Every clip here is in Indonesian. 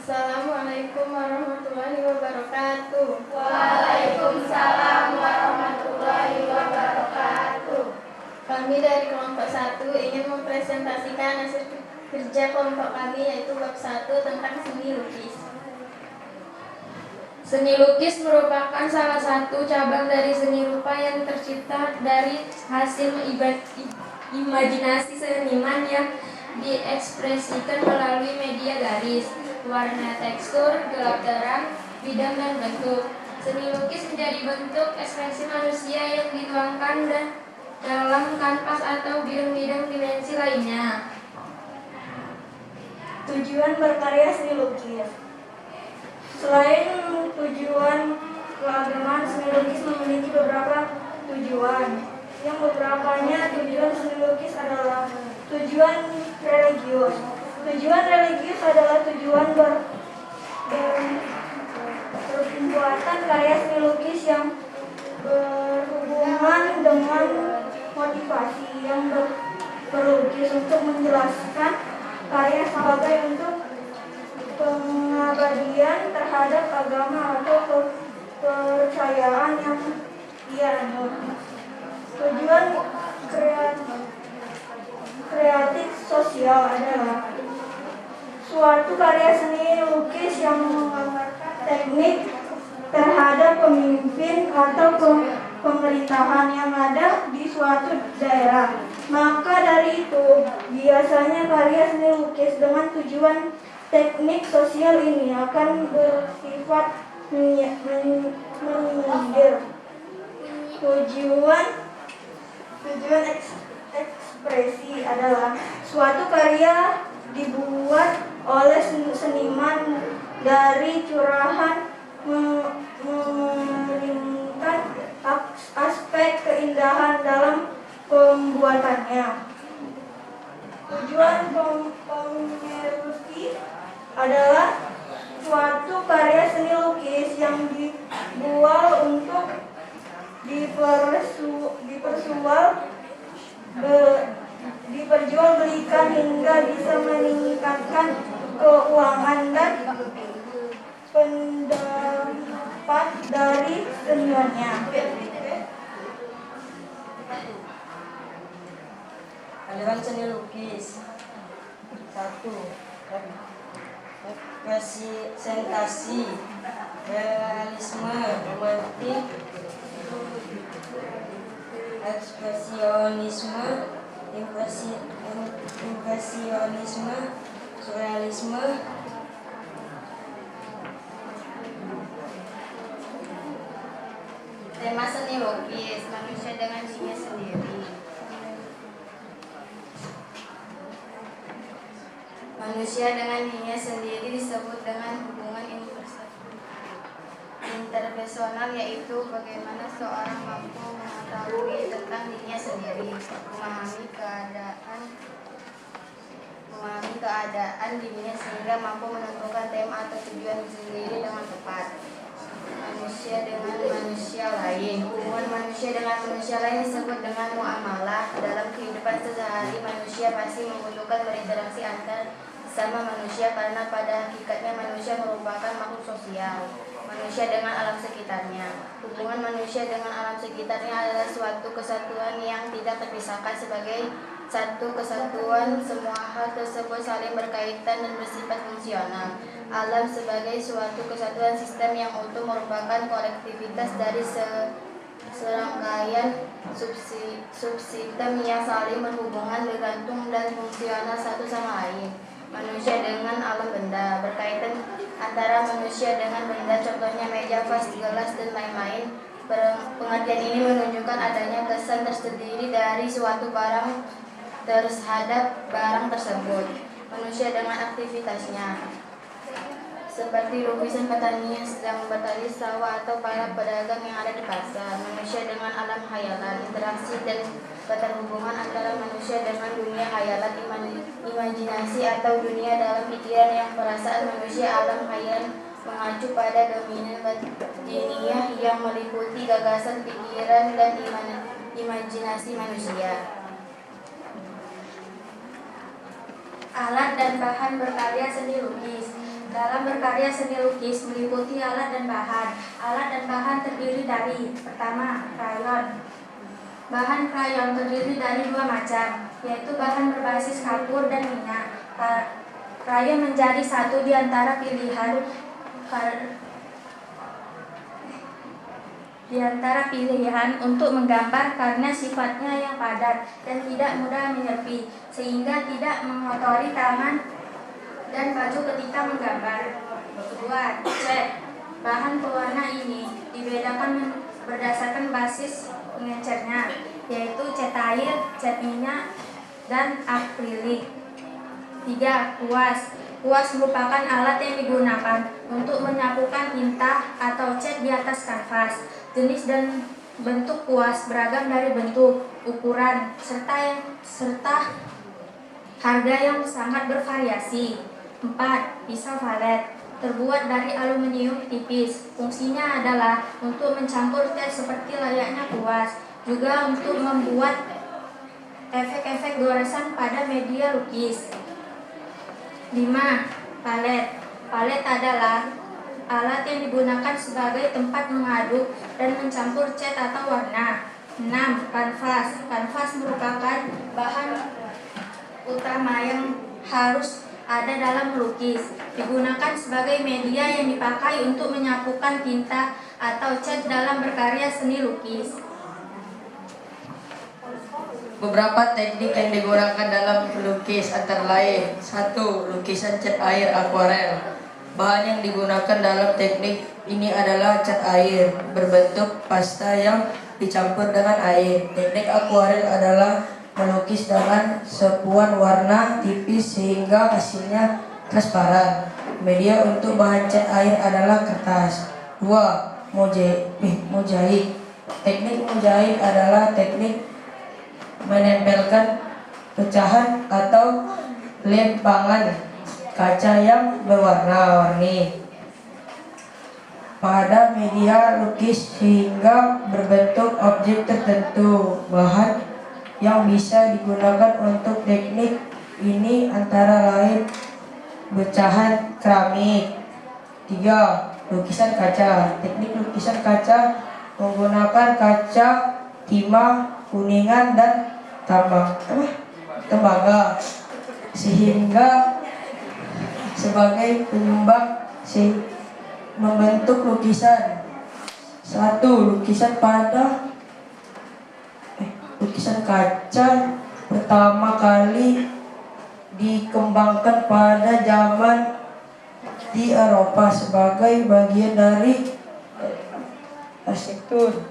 Assalamualaikum warahmatullahi wabarakatuh. Waalaikumsalam warahmatullahi wabarakatuh. Kami dari kelompok 1 ingin mempresentasikan hasil kerja kelompok kami, yaitu bab 1 tentang seni lukis. Seni lukis merupakan salah satu cabang dari seni rupa yang tercipta dari hasil imajinasi seniman yang diekspresikan melalui media garis, warna, tekstur, gelap terang, bidang, dan bentuk. Seni lukis menjadi bentuk ekspresi manusia yang dituangkan dalam kanvas atau bidang-bidang dimensi lainnya. Tujuan berkarya seni lukis. Selain tujuan keagamaan, seni lukis memiliki beberapa tujuan. Yang beberapanya tujuan seni lukis adalah tujuan religius. Tujuan religius adalah tujuan pembuatan karya seni lukis yang berhubungan dengan motivasi yang berlukis untuk menjelaskan karya sebagai untuk pengabdian terhadap agama atau kepercayaan yang ia anut. Tujuan kreatif sosial adalah suatu karya seni lukis yang menggambarkan teknik terhadap pemimpin atau pemerintahan yang ada di suatu daerah. Maka dari itu, biasanya karya seni lukis dengan tujuan teknik sosial ini akan bersifat menyindir. Tujuan ekspresi adalah suatu karya dibuat oleh seniman dari curahan mengeringkan aspek keindahan dalam pembuatannya. Tujuan komersi adalah suatu karya seni lukis yang dibuat untuk diperjualbelikan hingga bisa meningkatkan keuangan dan pendapat dari senimannya. Aliran seni lukis. 1. Representasi, realisme, romantik, ekspresionisme, impresionisme, surrealisme. Tema seni lukis, manusia dengan dirinya sendiri. Manusia dengan dirinya sendiri disebut dengan hubungan interpersonal, yaitu bagaimana seorang mampu mengetahui tentang dirinya sendiri, memahami keadaan dirinya sehingga mampu menentukan tema atau tujuan sendiri dengan tepat. Manusia dengan manusia lain. Hubungan manusia dengan manusia lain disebut dengan muamalah. Dalam kehidupan sehari-hari, manusia pasti membutuhkan berinteraksi antar sesama manusia karena pada hakikatnya manusia merupakan makhluk sosial. Manusia dengan alam sekitarnya. Hubungan manusia dengan alam sekitarnya adalah suatu kesatuan yang tidak terpisahkan. Sebagai satu kesatuan, semua hal tersebut saling berkaitan dan bersifat fungsional. Alam sebagai suatu kesatuan sistem yang utuh merupakan kolektivitas dari serangkaian subsistem yang saling berhubungan, bergantung, dan fungsional satu sama lain. Manusia dengan alam benda, berkaitan antara manusia dengan benda, contohnya meja, vas, gelas, dan lain-lain. Pengertian ini menunjukkan adanya kesan tersendiri dari suatu barang terhadap barang tersebut. Manusia dengan aktivitasnya, seperti lukisan petani yang sedang bertani sawah atau para pedagang yang ada di pasar. Manusia dengan alam hayalan, interaksi dan keterhubungan antara manusia dengan dunia hayalan, imajinasi atau dunia dalam pikiran yang perasaan manusia. Alam hayal mengacu pada dominan batiniah yang meliputi gagasan, pikiran, dan imajinasi manusia. Alat dan bahan berkarya seni lukis. Dalam berkarya seni lukis meliputi alat dan bahan. Alat dan bahan terdiri dari: pertama, krayon. Bahan krayon terdiri dari dua macam, yaitu bahan berbasis kapur dan minyak. Krayon menjadi satu di antara pilihan untuk menggambar karena sifatnya yang padat dan tidak mudah menyepi, sehingga tidak mengotori tangan dan baju ketika menggambar. Kedua, cat. Bahan pewarna ini dibedakan berdasarkan basis pengencernya, yaitu cat air, cat minyak, dan akrilik. 3. Kuas. Kuas merupakan alat yang digunakan untuk menyapukan tinta atau cat di atas kanvas. Jenis dan bentuk kuas beragam dari bentuk, ukuran, serta harga yang sangat bervariasi. 4. Pisau valet. Terbuat dari aluminium tipis. Fungsinya adalah untuk mencampur cat seperti layaknya kuas, juga untuk membuat efek-efek goresan pada media lukis. 5. Palet. Palet adalah alat yang digunakan sebagai tempat mengaduk dan mencampur cat atau warna. 6. Kanvas. Kanvas merupakan bahan utama yang harus ada dalam melukis. Digunakan sebagai media yang dipakai untuk menyapukan tinta atau cat dalam berkarya seni lukis. Beberapa teknik yang digunakan dalam melukis antara lain: 1. Lukisan cat air akuarel. Bahan yang digunakan dalam teknik ini adalah cat air berbentuk pasta yang dicampur dengan air. Teknik akuarel adalah melukis dengan sepuan warna tipis sehingga hasilnya transparan. Media untuk bahan cat air adalah kertas. 2. Mozaik. Teknik mozaik adalah teknik menempelkan pecahan atau lempangan kaca yang berwarna-warni pada media lukis sehingga berbentuk objek tertentu. Bahan yang bisa digunakan untuk teknik ini antara lain pecahan keramik. 3. Lukisan kaca. Teknik lukisan kaca menggunakan kaca timah, kuningan, dan tembaga sehingga sebagai penyumbang membentuk lukisan. 1. Lukisan kaca pertama kali dikembangkan pada zaman di Eropa sebagai bagian dari arsitektur.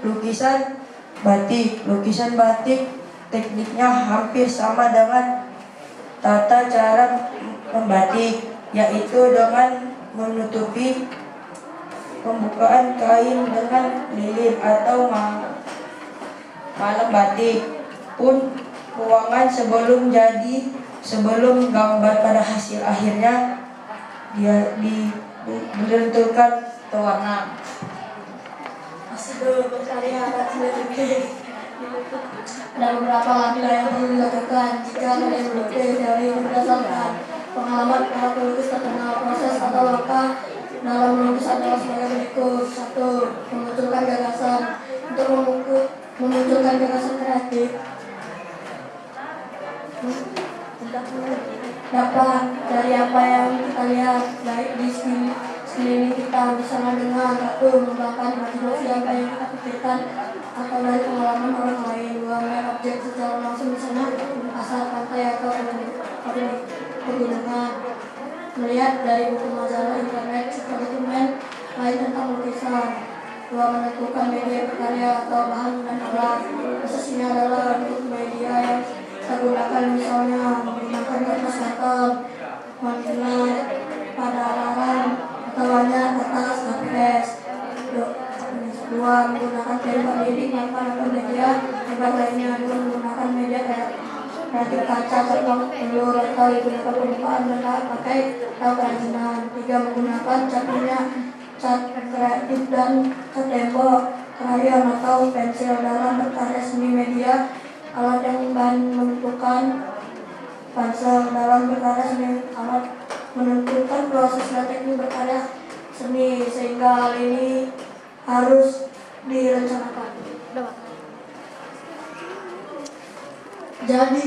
Lukisan batik. Lukisan batik tekniknya hampir sama dengan tata cara membatik, yaitu dengan menutupi pembukaan kain dengan lilin atau malam batik. Pun ruangan sebelum gambar pada hasil akhirnya dia dibenturkan pewarna. Hasil berkarya alat seni lukis. Ada beberapa langkah yang perlu dilakukan jika kalian melukis teori berdasarkan pengalaman para pelukis terkenal. Proses atau langkah dalam melukis adalah sebagai berikut. 1. Memunculkan gagasan. Untuk memunculkan gagasan kreatif dapat dari apa yang kita lihat baik di sekeliling kita, misalnya dengan 1. Mengembangkan imajinasi apa yang kita pikirkan atau dari pengalaman orang lain. 2. Melihat objek secara langsung, misalnya pasar, pantai, atau pegunungan. Melihat dari buku, majalah, internet, serta dokumen lain tentang lukisan. 2. Menentukan media berkarya atau bahan dan alat. Prosesnya adalah untuk media yang kita gunakan, misalnya menggunakan kertas karton, manila, pada alarm, atau hanya kertas HPS. 2. Menggunakan tempat lidik, papan, atau media tempat lainnya. 2. Menggunakan media kreatif kaca, cermin, telur, atau digunakan pembukaan benda pakai atau kerajinan. 3. Menggunakan cat minyak, cat kreatif, dan cat tembok, krayon, atau pensil dalam berkarya seni media. Alat yang bahan menentukan. Pansel dalam berkarya seni. Alat menentukan proses dan teknik berkarya seni, sehingga hal ini harus direncanakan. Jadi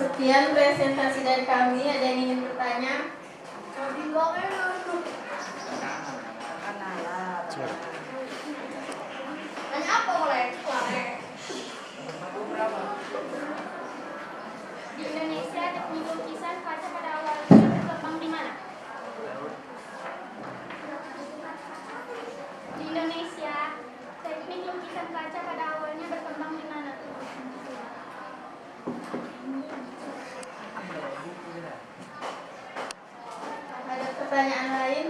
Sekian presentasi dari kami. Ada yang ingin bertanya? Tanya apa boleh? Di Indonesia, teknik lukisan kaca pada awalnya berkembang di mana? Di Indonesia, teknik lukisan kaca pada awalnya berkembang di mana? Ada pertanyaan lain?